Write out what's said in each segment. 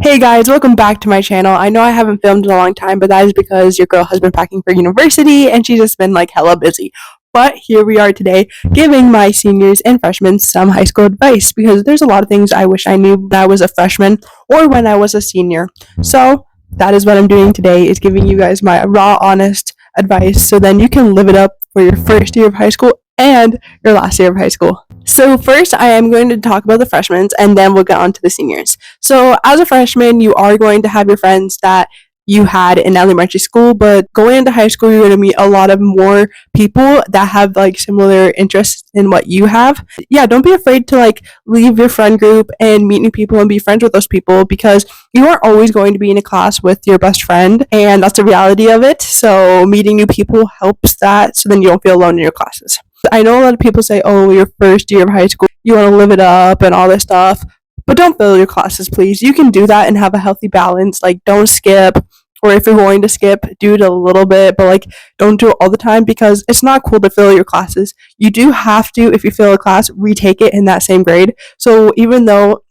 Hey guys, welcome back to my channel. I know I haven't filmed in a long time, but that is because your girl has been packing for university and she's just been like hella busy. But here we are today giving my seniors and freshmen some high school advice because there's a lot of things I wish I knew when I was a freshman or when I was a senior. So that is what I'm doing today, is giving you guys my raw, honest advice so then you can live it up for your first year of high school and your last year of high school. So first I am going to talk about the freshmen and then we'll get on to the seniors. So as a freshman, you are going to have your friends that you had in elementary school, but going into high school, you're going to meet a lot of more people that have like similar interests in what you have. Yeah, don't be afraid to like leave your friend group and meet new people and be friends with those people because you aren't always going to be in a class with your best friend, and that's the reality of it. So meeting new people helps that, so then you don't feel alone in your classes. I know a lot of people say, oh, your first year of high school, you want to live it up and all this stuff, but don't fail your classes, please. You can do that and have a healthy balance. Like, don't skip, or if you're going to skip, do it a little bit, but like, don't do it all the time because it's not cool to fail your classes. You do have to, if you fail a class, retake it in that same grade. So even though,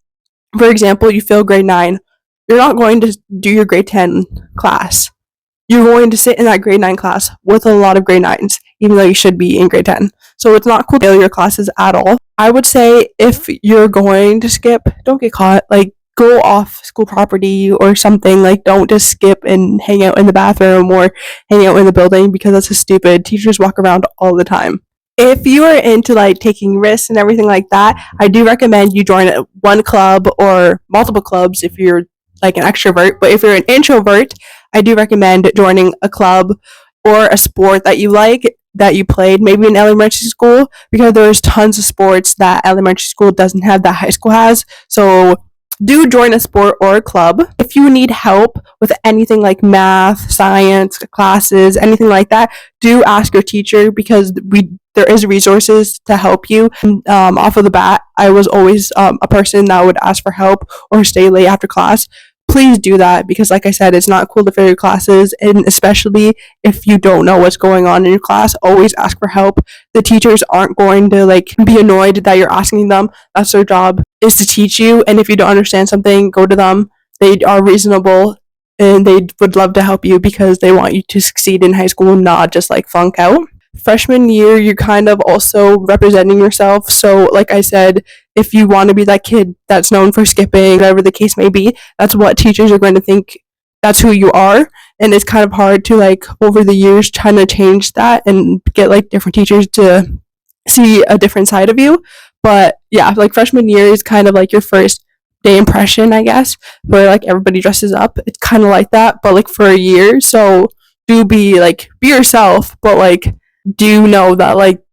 for example, you fail grade 9, you're not going to do your grade 10 class. You're going to sit in that grade 9 class with a lot of grade 9s, even though you should be in grade 10. So it's not cool to fail your classes at all. I would say if you're going to skip, don't get caught. Like, go off school property or something. Like, don't just skip and hang out in the bathroom or hang out in the building because that's just stupid. Teachers walk around all the time. If you are into like taking risks and everything like that, I do recommend you join one club or multiple clubs if you're like an extrovert. But if you're an introvert, I do recommend joining a club or a sport that you like, that you played maybe in elementary school, because there's tons of sports that elementary school doesn't have that high school has. So do join a sport or a club. If you need help with anything like math, science, classes, anything like that, do ask your teacher because there is resources to help you. Off of the bat, I was always a person that would ask for help or stay late after class. Please do that because, like I said, it's not cool to fail your classes, and especially if you don't know what's going on in your class, always ask for help. The teachers aren't going to like be annoyed that you're asking them. That's their job, is to teach you, and if you don't understand something, go to them. They are reasonable and they would love to help you because they want you to succeed in high school, not just like flunk out. Freshman year, you're kind of also representing yourself. So like I said, if you want to be that kid that's known for skipping, whatever the case may be, that's what teachers are going to think, that's who you are. And it's kind of hard to like over the years trying to change that and get like different teachers to see a different side of you. But yeah, like freshman year is kind of like your first day impression, I guess, where like everybody dresses up. It's kind of like that, but like for a year. So do be yourself, but like do know that like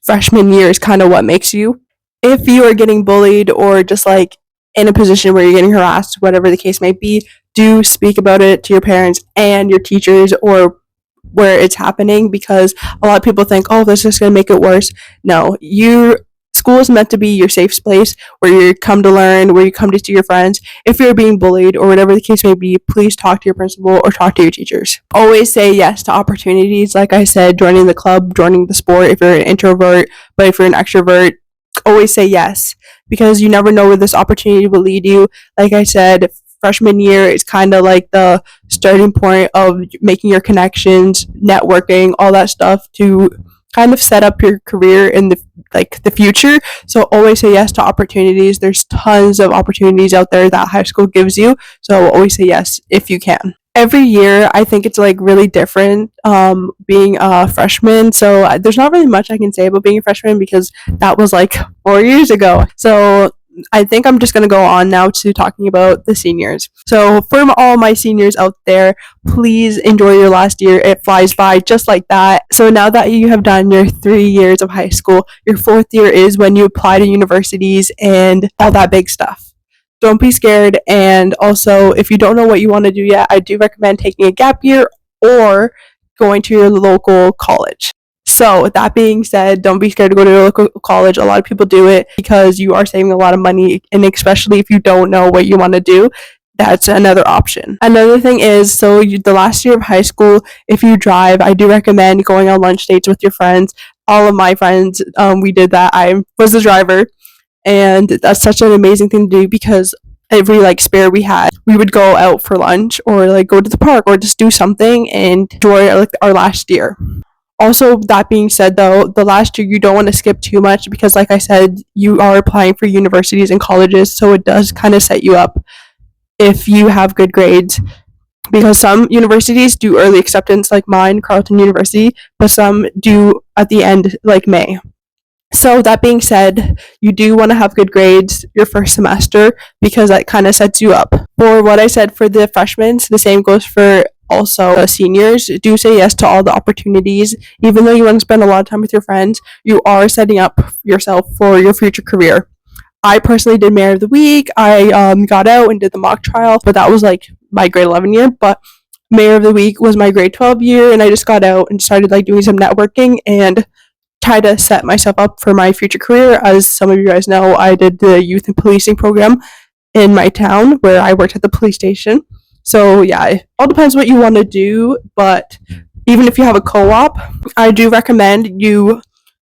freshman year is kind of what makes you. If you are getting bullied or just like in a position where you're getting harassed, whatever the case may be, do speak about it to your parents and your teachers or where it's happening, because a lot of people think, oh, this is going to make it worse. No, school is meant to be your safe place where you come to learn, where you come to see your friends. If you're being bullied or whatever the case may be, please talk to your principal or talk to your teachers. Always say yes to opportunities. Like I said, joining the club, joining the sport if you're an introvert, but if you're an extrovert, always say yes because you never know where this opportunity will lead you. Like I said, freshman year is kind of like the starting point of making your connections, networking, all that stuff to kind of set up your career in the future. So always say yes to opportunities. There's tons of opportunities out there that high school gives you. So always say yes if you can. Every year, I think it's like really different being a freshman. So there's not really much I can say about being a freshman because that was like 4 years ago. So I think I'm just going to go on now to talking about the seniors. So for all my seniors out there, please enjoy your last year. It flies by just like that. So now that you have done your 3 years of high school, your 4th year is when you apply to universities and all that big stuff. Don't be scared. And also, if you don't know what you want to do yet, I do recommend taking a gap year or going to your local college. So with that being said, don't be scared to go to your local college. A lot of people do it because you are saving a lot of money, and especially if you don't know what you want to do, that's another option. Another thing is, the last year of high school, if you drive, I do recommend going on lunch dates with your friends. All of my friends, we did that. I was the driver, and that's such an amazing thing to do because every like spare we had, we would go out for lunch or like go to the park or just do something and enjoy like our last year. Also, that being said, though, the last year you don't want to skip too much because, like I said, you are applying for universities and colleges, so it does kind of set you up if you have good grades. Because some universities do early acceptance, like mine, Carleton University, but some do at the end, like May. So, that being said, you do want to have good grades your first semester because that kind of sets you up. For what I said for the freshmen, the same goes for also seniors. Do say yes to all the opportunities. Even though you want to spend a lot of time with your friends, you are setting up yourself for your future career. I personally did Mayor of the Week. I got out and did the mock trial, but that was like my grade 11 year. But Mayor of the Week was my grade 12 year, and I just got out and started like doing some networking and try to set myself up for my future career. As some of you guys know, I did the youth and policing program in my town where I worked at the police station. So yeah, it all depends what you want to do, but even if you have a co-op, I do recommend you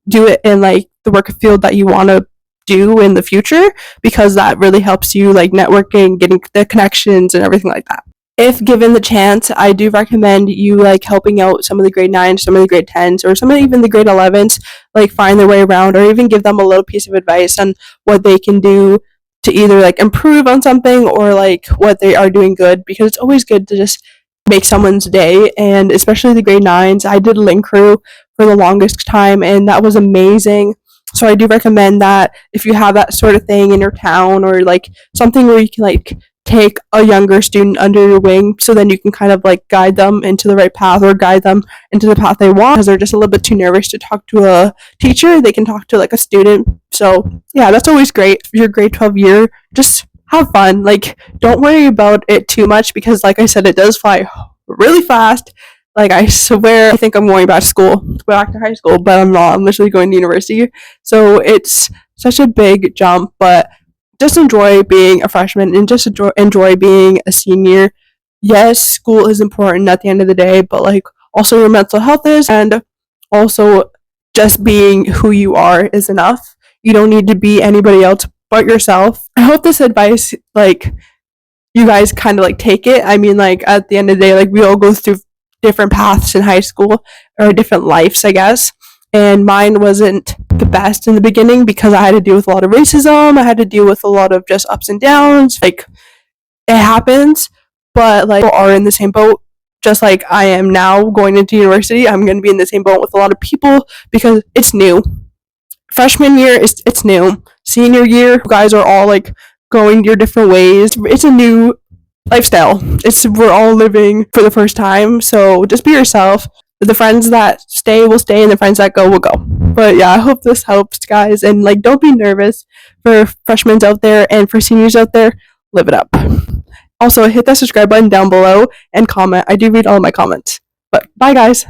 do it in like the work field that you want to do in the future because that really helps you like networking, getting the connections and everything like that. If given the chance, I do recommend you like helping out some of the grade 9s, some of the grade 10s, or some of even the grade 11s, like find their way around, or even give them a little piece of advice on what they can do to either like improve on something or like what they are doing good, because it's always good to just make someone's day. And especially the grade 9s, I did link crew for the longest time and that was amazing. So I do recommend that if you have that sort of thing in your town or like something where you can like take a younger student under your wing so then you can kind of like guide them into the right path or guide them into the path they want because they're just a little bit too nervous to talk to a teacher. They can talk to like a student. So yeah, that's always great. Your grade 12 year, just have fun. Like, don't worry about it too much because like I said, it does fly really fast. Like, I swear I think I'm going back to school, back to high school, but I'm not. I'm literally going to university. So it's such a big jump, but just enjoy being a freshman and just enjoy being a senior. Yes, school is important at the end of the day, but like also your mental health is, and also just being who you are is enough. You don't need to be anybody else but yourself. I hope this advice, like, you guys kind of like take it. I mean, like, at the end of the day, like, we all go through different paths in high school or different lives, I guess. And mine wasn't the best in the beginning because I had to deal with a lot of racism. I had to deal with a lot of just ups and downs. Like, it happens, but like, people are in the same boat. Just like I am now going into university, I'm going to be in the same boat with a lot of people because it's new. Freshman year is it's new. Senior year, you guys are all like going your different ways. It's a new lifestyle. It's we're all living for the first time, so just be yourself. The friends that stay will stay, and the friends that go will go. But yeah, I hope this helps, guys. And like, don't be nervous for freshmen out there and for seniors out there. Live it up. Also, hit that subscribe button down below and comment. I do read all of my comments. But bye, guys.